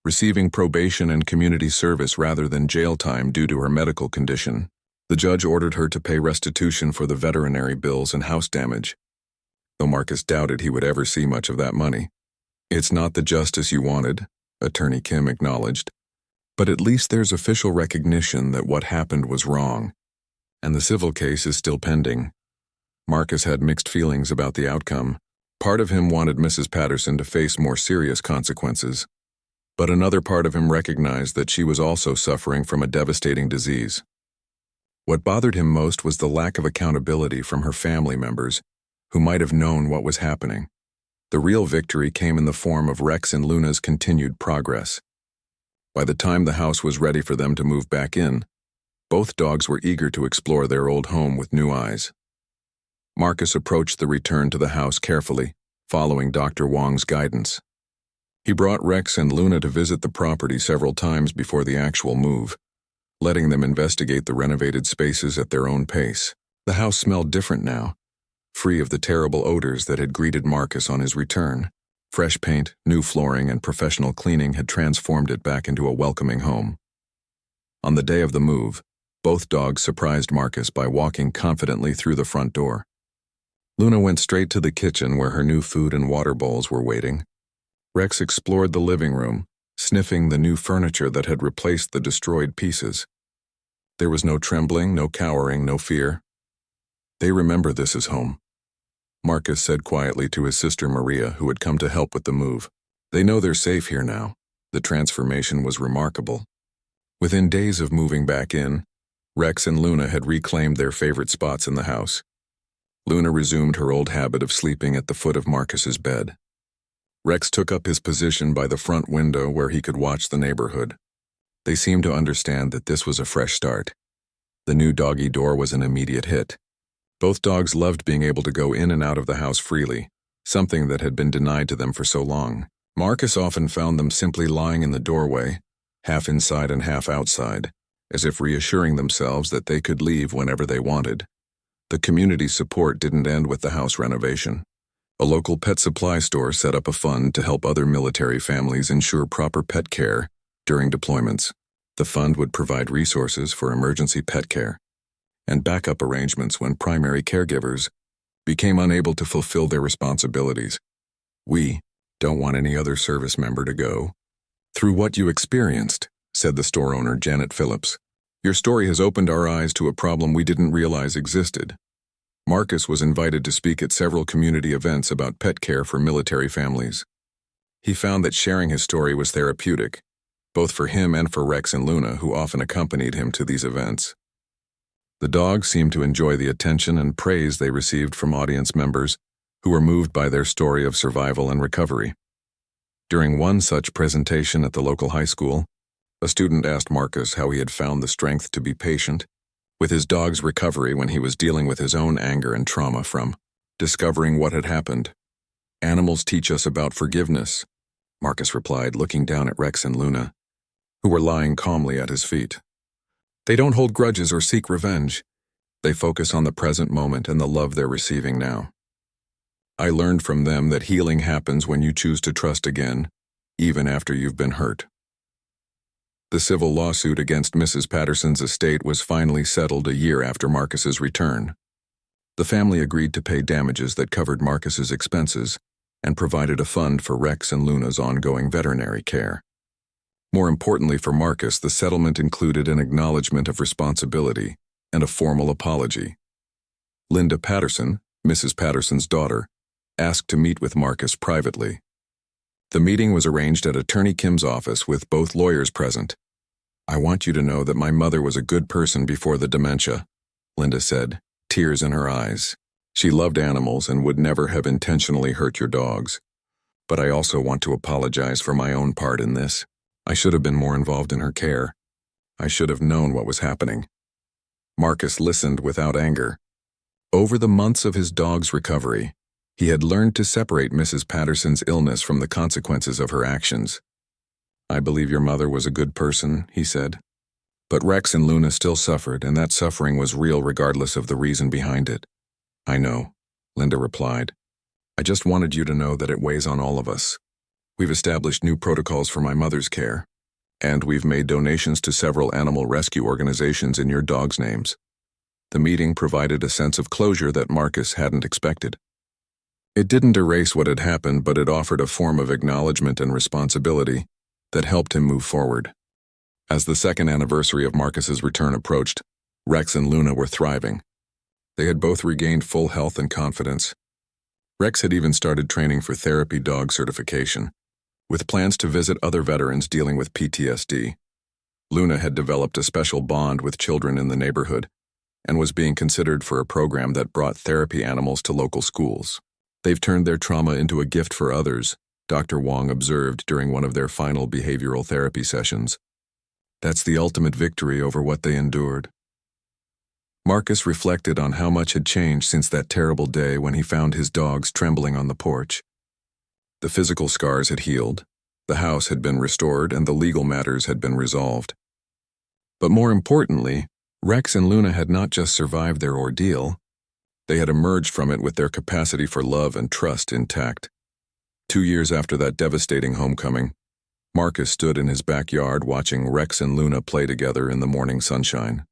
receiving probation and community service rather than jail time due to her medical condition. The judge ordered her to pay restitution for the veterinary bills and house damage, though Marcus doubted he would ever see much of that money. "It's not the justice you wanted," Attorney Kim acknowledged, "but at least there's official recognition that what happened was wrong, and the civil case is still pending." Marcus had mixed feelings about the outcome. Part of him wanted Mrs. Patterson to face more serious consequences, but another part of him recognized that she was also suffering from a devastating disease. What bothered him most was the lack of accountability from her family members, who might have known what was happening. The real victory came in the form of Rex and Luna's continued progress. By the time the house was ready for them to move back in, both dogs were eager to explore their old home with new eyes. Marcus approached the return to the house carefully, following Dr. Wong's guidance. He brought Rex and Luna to visit the property several times before the actual move, letting them investigate the renovated spaces at their own pace. The house smelled different now, free of the terrible odors that had greeted Marcus on his return. Fresh paint, new flooring, and professional cleaning had transformed it back into a welcoming home. On the day of the move, both dogs surprised Marcus by walking confidently through the front door. Luna went straight to the kitchen where her new food and water bowls were waiting. Rex explored the living room, sniffing the new furniture that had replaced the destroyed pieces. There was no trembling, no cowering, no fear. "They remember this as home," Marcus said quietly to his sister Maria, who had come to help with the move. "They know they're safe here now." The transformation was remarkable. Within days of moving back in, Rex and Luna had reclaimed their favorite spots in the house. Luna resumed her old habit of sleeping at the foot of Marcus's bed. Rex took up his position by the front window where he could watch the neighborhood. They seemed to understand that this was a fresh start. The new doggy door was an immediate hit. Both dogs loved being able to go in and out of the house freely, something that had been denied to them for so long. Marcus often found them simply lying in the doorway, half inside and half outside, as if reassuring themselves that they could leave whenever they wanted. The community support didn't end with the house renovation. A local pet supply store set up a fund to help other military families ensure proper pet care during deployments. The fund would provide resources for emergency pet care and backup arrangements when primary caregivers became unable to fulfill their responsibilities. "We don't want any other service member to go through what you experienced," said the store owner, Janet Phillips. "Your story has opened our eyes to a problem we didn't realize existed." Marcus was invited to speak at several community events about pet care for military families. He found that sharing his story was therapeutic, both for him and for Rex and Luna, who often accompanied him to these events. The dogs seemed to enjoy the attention and praise they received from audience members who were moved by their story of survival and recovery. During one such presentation at the local high school, a student asked Marcus how he had found the strength to be patient with his dog's recovery when he was dealing with his own anger and trauma from discovering what had happened. "Animals teach us about forgiveness," Marcus replied, looking down at Rex and Luna, who were lying calmly at his feet. "They don't hold grudges or seek revenge. They focus on the present moment and the love they're receiving now. I learned from them that healing happens when you choose to trust again, even after you've been hurt." The civil lawsuit against Mrs. Patterson's estate was finally settled a year after Marcus's return. The family agreed to pay damages that covered Marcus's expenses and provided a fund for Rex and Luna's ongoing veterinary care. More importantly for Marcus, the settlement included an acknowledgement of responsibility and a formal apology. Linda Patterson, Mrs. Patterson's daughter, asked to meet with Marcus privately. The meeting was arranged at Attorney Kim's office with both lawyers present. "I want you to know that my mother was a good person before the dementia," Linda said, tears in her eyes. "She loved animals and would never have intentionally hurt your dogs. But I also want to apologize for my own part in this. I should have been more involved in her care. I should have known what was happening." Marcus listened without anger. Over the months of his dog's recovery, he had learned to separate Mrs. Patterson's illness from the consequences of her actions. "I believe your mother was a good person," he said. "But Rex and Luna still suffered, and that suffering was real regardless of the reason behind it." "I know," Linda replied. "I just wanted you to know that it weighs on all of us. We've established new protocols for my mother's care, and we've made donations to several animal rescue organizations in your dog's names." The meeting provided a sense of closure that Marcus hadn't expected. It didn't erase what had happened, but it offered a form of acknowledgement and responsibility that helped him move forward. As the second anniversary of Marcus's return approached, Rex and Luna were thriving. They had both regained full health and confidence. Rex had even started training for therapy dog certification, with plans to visit other veterans dealing with PTSD. Luna had developed a special bond with children in the neighborhood and was being considered for a program that brought therapy animals to local schools. "They've turned their trauma into a gift for others," Dr. Wong observed during one of their final behavioral therapy sessions. "That's the ultimate victory over what they endured." Marcus reflected on how much had changed since that terrible day when he found his dogs trembling on the porch. The physical scars had healed, the house had been restored, and the legal matters had been resolved. But more importantly, Rex and Luna had not just survived their ordeal, they had emerged from it with their capacity for love and trust intact. 2 years after that devastating homecoming, Marcus stood in his backyard watching Rex and Luna play together in the morning sunshine.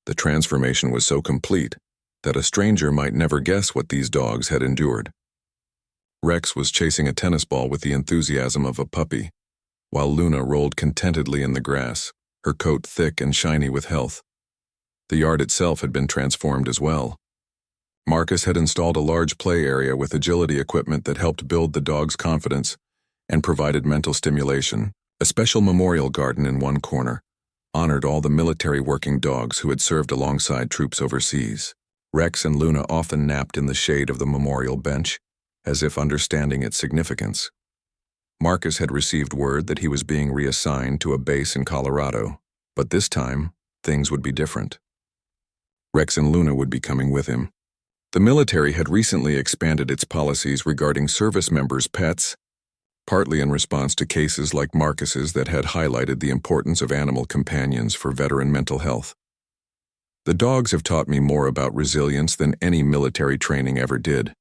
The transformation was so complete that a stranger might never guess what these dogs had endured. Rex was chasing a tennis ball with the enthusiasm of a puppy, while Luna rolled contentedly in the grass, her coat thick and shiny with health. The yard itself had been transformed as well. Marcus had installed a large play area with agility equipment that helped build the dog's confidence and provided mental stimulation. A special memorial garden in one corner honored all the military working dogs who had served alongside troops overseas. Rex and Luna often napped in the shade of the memorial bench, as if understanding its significance. Marcus had received word that he was being reassigned to a base in Colorado, but this time, things would be different. Rex and Luna would be coming with him. The military had recently expanded its policies regarding service members' pets, partly in response to cases like Marcus's that had highlighted the importance of animal companions for veteran mental health. The dogs have taught me more about resilience than any military training ever did,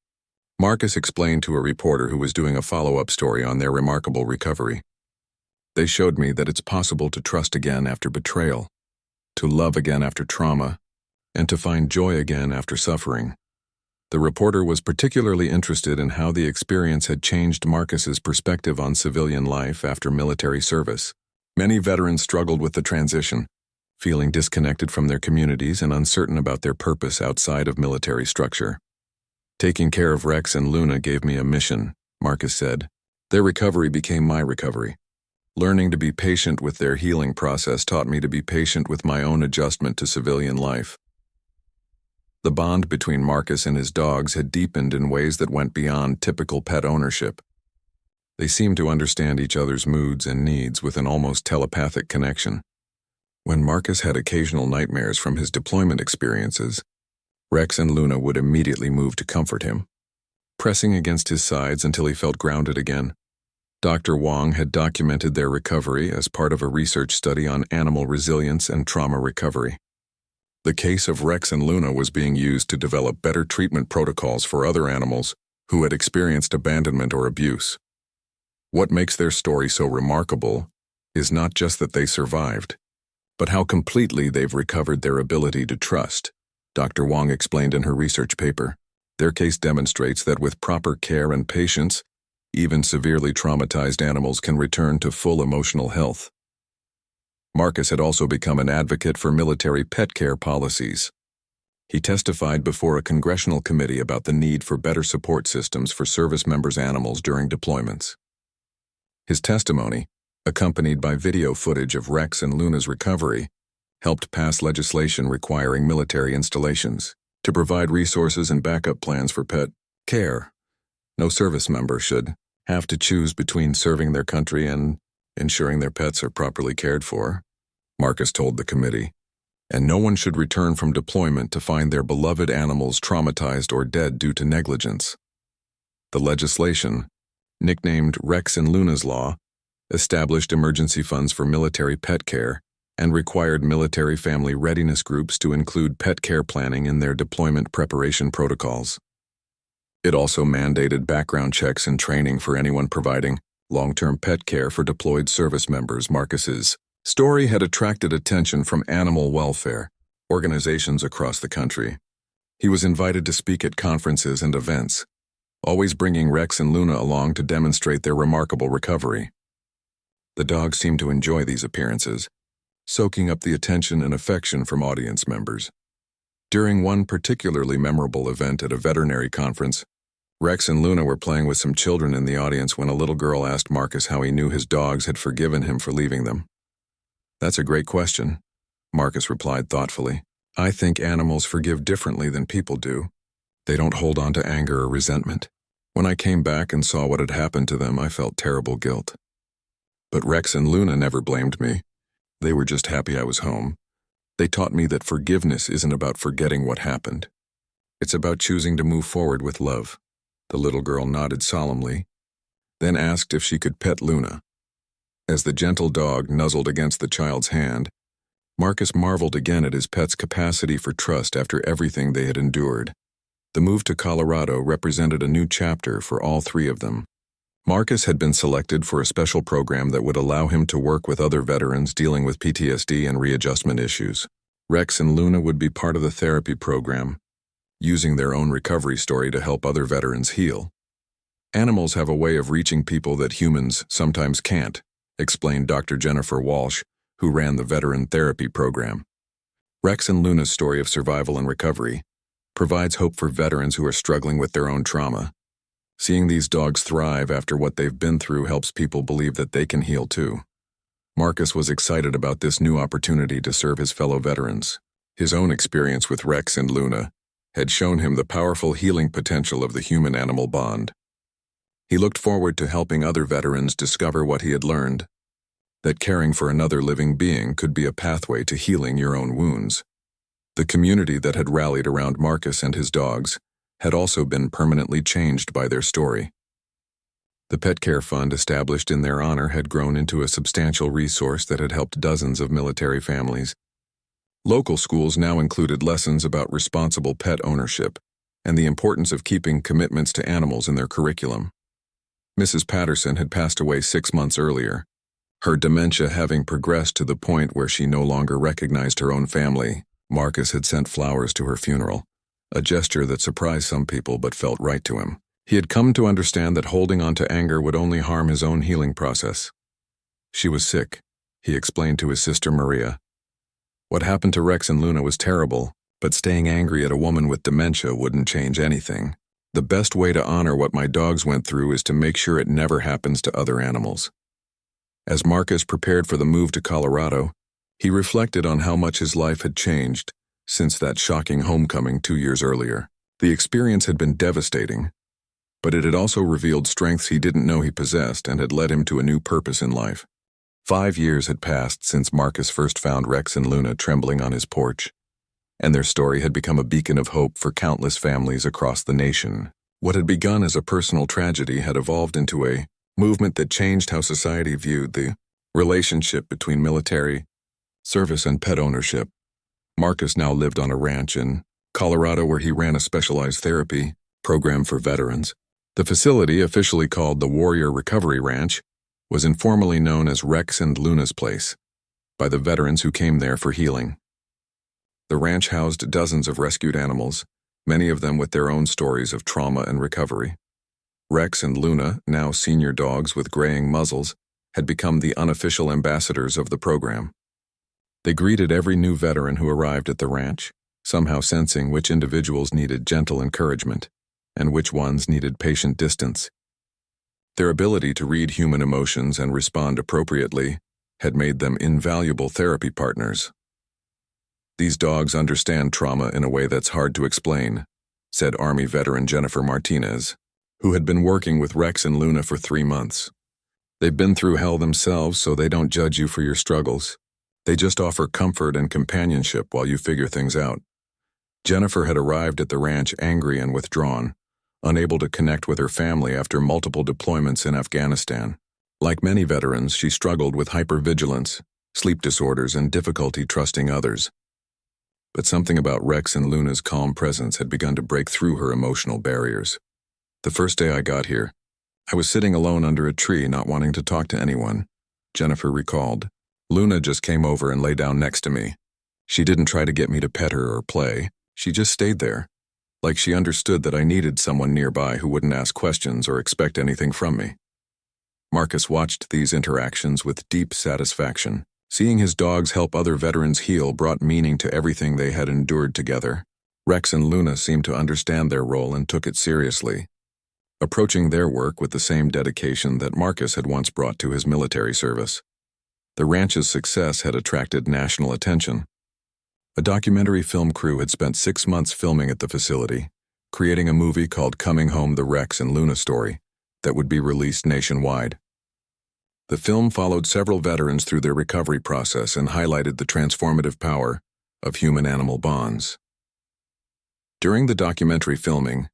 Marcus explained to a reporter who was doing a follow-up story on their remarkable recovery. They showed me that it's possible to trust again after betrayal, to love again after trauma, and to find joy again after suffering. The reporter was particularly interested in how the experience had changed Marcus's perspective on civilian life after military service. Many veterans struggled with the transition, feeling disconnected from their communities and uncertain about their purpose outside of military structure. Taking care of Rex and Luna gave me a mission, Marcus said. Their recovery became my recovery. Learning to be patient with their healing process taught me to be patient with my own adjustment to civilian life. The bond between Marcus and his dogs had deepened in ways that went beyond typical pet ownership. They seemed to understand each other's moods and needs with an almost telepathic connection. When Marcus had occasional nightmares from his deployment experiences, Rex and Luna would immediately move to comfort him, pressing against his sides until he felt grounded again. Dr. Wong had documented their recovery as part of a research study on animal resilience and trauma recovery. The case of Rex and Luna was being used to develop better treatment protocols for other animals who had experienced abandonment or abuse. What makes their story so remarkable is not just that they survived, but how completely they've recovered their ability to trust. Dr. Wong explained in her research paper. Their case demonstrates that with proper care and patience, even severely traumatized animals can return to full emotional health. Marcus had also become an advocate for military pet care policies. He testified before a congressional committee about the need for better support systems for service members' animals during deployments. His testimony, accompanied by video footage of Rex and Luna's recovery, helped pass legislation requiring military installations to provide resources and backup plans for pet care. No service member should have to choose between serving their country and ensuring their pets are properly cared for, Marcus told the committee, and no one should return from deployment to find their beloved animals traumatized or dead due to negligence. The legislation, nicknamed Rex and Luna's Law, established emergency funds for military pet care and required military family readiness groups to include pet care planning in their deployment preparation protocols. It also mandated background checks and training for anyone providing long-term pet care for deployed service members. Marcus's story had attracted attention from animal welfare organizations across the country. He was invited to speak at conferences and events, always bringing Rex and Luna along to demonstrate their remarkable recovery. The dogs seemed to enjoy these appearances, soaking up the attention and affection from audience members. During one particularly memorable event at a veterinary conference, Rex and Luna were playing with some children in the audience when a little girl asked Marcus how he knew his dogs had forgiven him for leaving them. "That's a great question," Marcus replied thoughtfully. "I think animals forgive differently than people do. They don't hold on to anger or resentment. When I came back and saw what had happened to them, I felt terrible guilt. But Rex and Luna never blamed me. They were just happy I was home. They taught me that forgiveness isn't about forgetting what happened. It's about choosing to move forward with love." The little girl nodded solemnly, then asked if she could pet Luna. As the gentle dog nuzzled against the child's hand, Marcus marveled again at his pet's capacity for trust after everything they had endured. The move to Colorado represented a new chapter for all three of them. Marcus had been selected for a special program that would allow him to work with other veterans dealing with PTSD and readjustment issues. Rex and Luna would be part of the therapy program, using their own recovery story to help other veterans heal. Animals have a way of reaching people that humans sometimes can't, explained Dr. Jennifer Walsh, who ran the veteran therapy program. Rex and Luna's story of survival and recovery provides hope for veterans who are struggling with their own trauma. Seeing these dogs thrive after what they've been through helps people believe that they can heal too. Marcus was excited about this new opportunity to serve his fellow veterans. His own experience with Rex and Luna had shown him the powerful healing potential of the human-animal bond. He looked forward to helping other veterans discover what he had learned, that caring for another living being could be a pathway to healing your own wounds. The community that had rallied around Marcus and his dogs had also been permanently changed by their story. The pet care fund established in their honor had grown into a substantial resource that had helped dozens of military families. Local schools now included lessons about responsible pet ownership and the importance of keeping commitments to animals in their curriculum. Mrs. Patterson had passed away 6 months earlier, her dementia having progressed to the point where she no longer recognized her own family. Marcus had sent flowers to her funeral, a gesture that surprised some people but felt right to him. He had come to understand that holding on to anger would only harm his own healing process. She was sick, he explained to his sister Maria. What happened to Rex and Luna was terrible, but staying angry at a woman with dementia wouldn't change anything. The best way to honor what my dogs went through is to make sure it never happens to other animals. As Marcus prepared for the move to Colorado, he reflected on how much his life had changed since that shocking homecoming 2 years earlier. The experience had been devastating, but it had also revealed strengths he didn't know he possessed and had led him to a new purpose in life. 5 years had passed since Marcus first found Rex and Luna trembling on his porch, and their story had become a beacon of hope for countless families across the nation. What had begun as a personal tragedy had evolved into a movement that changed how society viewed the relationship between military service and pet ownership. Marcus now lived on a ranch in Colorado where he ran a specialized therapy program for veterans. The facility, officially called the Warrior Recovery Ranch, was informally known as Rex and Luna's Place by the veterans who came there for healing. The ranch housed dozens of rescued animals, many of them with their own stories of trauma and recovery. Rex and Luna, now senior dogs with graying muzzles, had become the unofficial ambassadors of the program. They greeted every new veteran who arrived at the ranch, somehow sensing which individuals needed gentle encouragement and which ones needed patient distance. Their ability to read human emotions and respond appropriately had made them invaluable therapy partners. These dogs understand trauma in a way that's hard to explain, said Army veteran Jennifer Martinez, who had been working with Rex and Luna for 3 months. They've been through hell themselves, so they don't judge you for your struggles. They just offer comfort and companionship while you figure things out. Jennifer had arrived at the ranch angry and withdrawn, unable to connect with her family after multiple deployments in Afghanistan. Like many veterans, she struggled with hypervigilance, sleep disorders, and difficulty trusting others. But something about Rex and Luna's calm presence had begun to break through her emotional barriers. The first day I got here, I was sitting alone under a tree, not wanting to talk to anyone, Jennifer recalled. Luna just came over and lay down next to me. She didn't try to get me to pet her or play. She just stayed there, like she understood that I needed someone nearby who wouldn't ask questions or expect anything from me. Marcus watched these interactions with deep satisfaction. Seeing his dogs help other veterans heal brought meaning to everything they had endured together. Rex and Luna seemed to understand their role and took it seriously, approaching their work with the same dedication that Marcus had once brought to his military service. The ranch's success had attracted national attention. A documentary film crew had spent 6 months filming at the facility, creating a movie called Coming Home: The Rex and Luna Story that would be released nationwide. The film followed several veterans through their recovery process and highlighted the transformative power of human-animal bonds. During the documentary filming,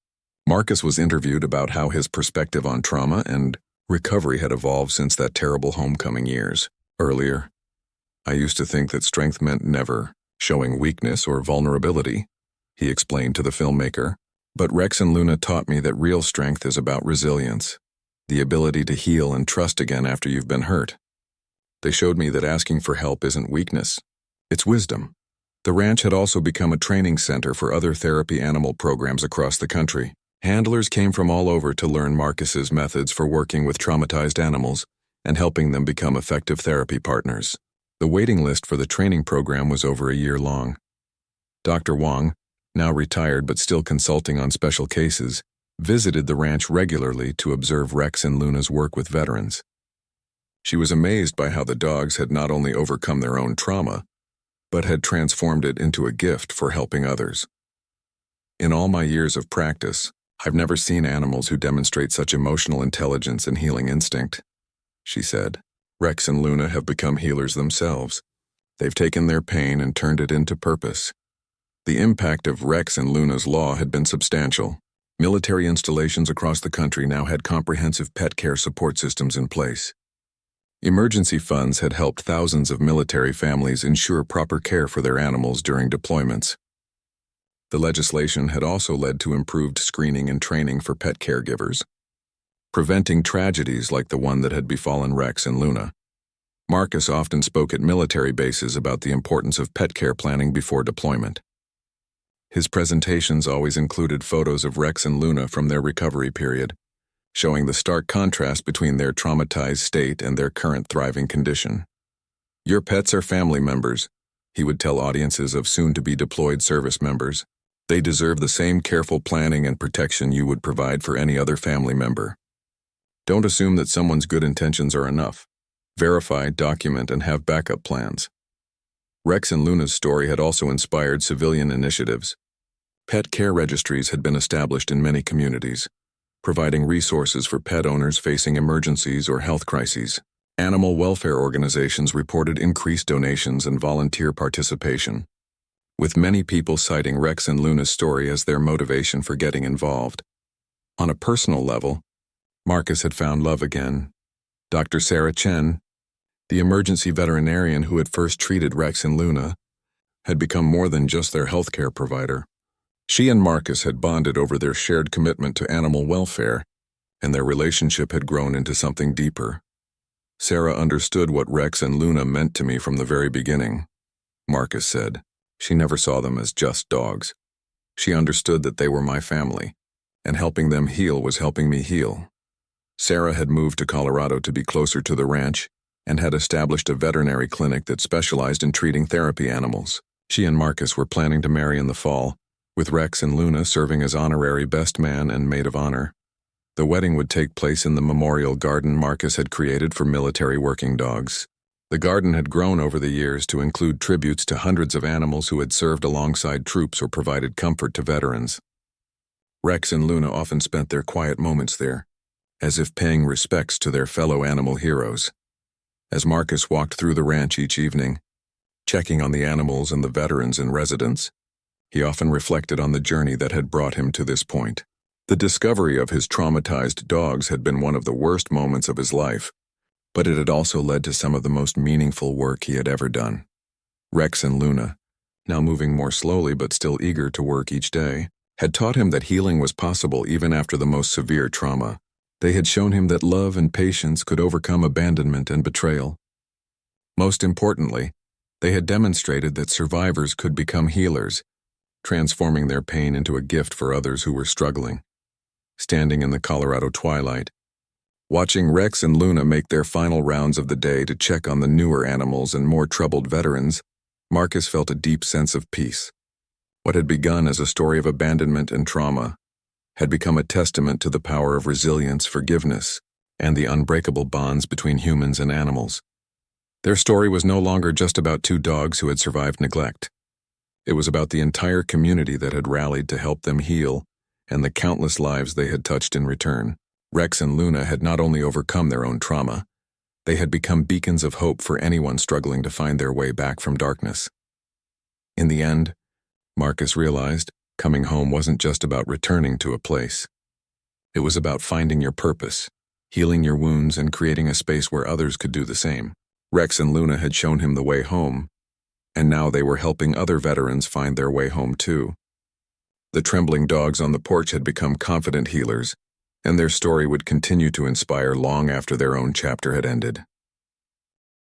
Marcus was interviewed about how his perspective on trauma and recovery had evolved since that terrible homecoming years earlier. I used to think that strength meant never showing weakness or vulnerability, he explained to the filmmaker. But Rex and Luna taught me that real strength is about resilience, the ability to heal and trust again after you've been hurt. They showed me that asking for help isn't weakness, it's wisdom. The ranch had also become a training center for other therapy animal programs across the country. Handlers came from all over to learn Marcus's methods for working with traumatized animals and helping them become effective therapy partners. The waiting list for the training program was over a year long. Dr. Wong, now retired but still consulting on special cases, visited the ranch regularly to observe Rex and Luna's work with veterans. She was amazed by how the dogs had not only overcome their own trauma, but had transformed it into a gift for helping others. In all my years of practice, I've never seen animals who demonstrate such emotional intelligence and healing instinct, she said. Rex and Luna have become healers themselves. They've taken their pain and turned it into purpose. The impact of Rex and Luna's law had been substantial. Military installations across the country now had comprehensive pet care support systems in place. Emergency funds had helped thousands of military families ensure proper care for their animals during deployments. The legislation had also led to improved screening and training for pet caregivers, preventing tragedies like the one that had befallen Rex and Luna. Marcus often spoke at military bases about the importance of pet care planning before deployment. His presentations always included photos of Rex and Luna from their recovery period, showing the stark contrast between their traumatized state and their current thriving condition. "Your pets are family members," he would tell audiences of soon-to-be deployed service members. "They deserve the same careful planning and protection you would provide for any other family member. Don't assume that someone's good intentions are enough. Verify, document, and have backup plans." Rex and Luna's story had also inspired civilian initiatives. Pet care registries had been established in many communities, providing resources for pet owners facing emergencies or health crises. Animal welfare organizations reported increased donations and volunteer participation, with many people citing Rex and Luna's story as their motivation for getting involved. On a personal level, Marcus had found love again. Dr. Sarah Chen, the emergency veterinarian who had first treated Rex and Luna, had become more than just their healthcare provider. She and Marcus had bonded over their shared commitment to animal welfare, and their relationship had grown into something deeper. "Sarah understood what Rex and Luna meant to me from the very beginning," Marcus said. "She never saw them as just dogs. She understood that they were my family, and helping them heal was helping me heal." Sarah had moved to Colorado to be closer to the ranch and had established a veterinary clinic that specialized in treating therapy animals. She and Marcus were planning to marry in the fall, with Rex and Luna serving as honorary best man and maid of honor. The wedding would take place in the memorial garden Marcus had created for military working dogs. The garden had grown over the years to include tributes to hundreds of animals who had served alongside troops or provided comfort to veterans. Rex and Luna often spent their quiet moments there, as if paying respects to their fellow animal heroes. As Marcus walked through the ranch each evening, checking on the animals and the veterans in residence, he often reflected on the journey that had brought him to this point. The discovery of his traumatized dogs had been one of the worst moments of his life, but it had also led to some of the most meaningful work he had ever done. Rex and Luna, now moving more slowly but still eager to work each day, had taught him that healing was possible even after the most severe trauma. They had shown him that love and patience could overcome abandonment and betrayal. Most importantly, they had demonstrated that survivors could become healers, transforming their pain into a gift for others who were struggling. Standing in the Colorado twilight, watching Rex and Luna make their final rounds of the day to check on the newer animals and more troubled veterans, Marcus felt a deep sense of peace. What had begun as a story of abandonment and trauma had become a testament to the power of resilience, forgiveness, and the unbreakable bonds between humans and animals. Their story was no longer just about two dogs who had survived neglect. It was about the entire community that had rallied to help them heal, and the countless lives they had touched in return. Rex and Luna had not only overcome their own trauma, they had become beacons of hope for anyone struggling to find their way back from darkness. In the end, Marcus realized, coming home wasn't just about returning to a place. It was about finding your purpose, healing your wounds, and creating a space where others could do the same. Rex and Luna had shown him the way home, and now they were helping other veterans find their way home too. The trembling dogs on the porch had become confident healers, and their story would continue to inspire long after their own chapter had ended.